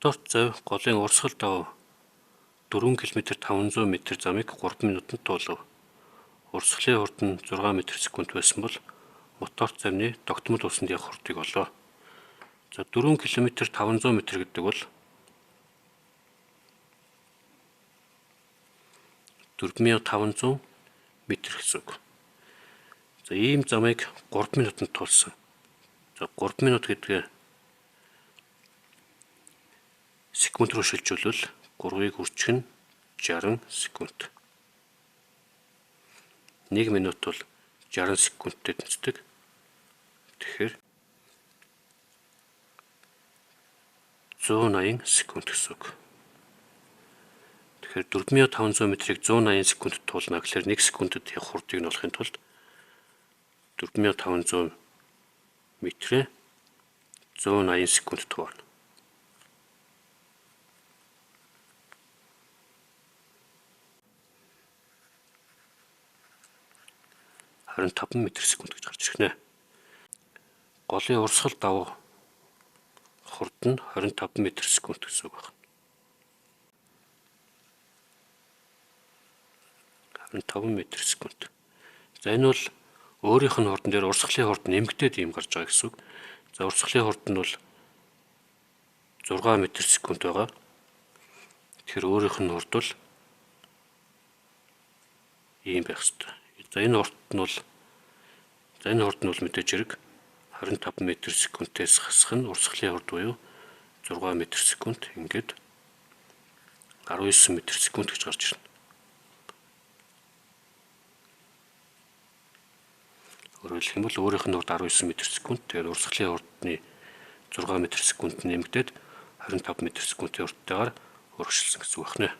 Моторт завь голын урсгал давуу 4 км 500 м замыг 3 минутанд туулав. Урсгалын хурд нь 6 м/сек байсан бол моторт завны тогтмол усанд явах хурдыг олоо. За 4 км 500 м гэдэг бол 4500 м гэсэн үг. За ийм замыг 3 минутанд туулсан. За 3 минут гэдгээ секунд руу шилжүүлвэл 3-ыг үржих нь 60 секунд. 1 минут бол 60 секундтэй тэнцдэг. Тэгэхээр 180 секунд гэсэн үг. Тэгэхээр 4500 м-ийг 180 секундэд туулна гэхээр 1 секундэд явах хурдыг нь олохын тулд 4500 м-ийг 180 секунд туурна. Харин 5 м/сек гэж гарч ирнэ. Голын урсгал давуу хурд нь 25 м/сек гэсэн үг байна. 25 м/сек. За энэ бол өөрийнх нь хурдан дээр урсгалын хурд нэмэгдээд ийм гарч байгаа гэсэн үг. За урсгалын хурд нь бол 6 м/сек байгаа. Тэгэхээр өөрийнх нь хурд бол ийм байх ёстой. За энэ хурд нь бол мэдээж хэрэг 25 м/сек-ээс хасах нь урсгалын хурд буюу 6 м/сек. Ингээд 19 м/сек гэж гарч ирнэ. Өөрөөр хэлэх юм бол өөрийнх нь хурд 19 м/сек. Тэгээд урсгалын хурдны 6 м/сек нэмэгдээд 25 м/сек-ийн хурдтайгаар урагшилсан гэсэн үг байна.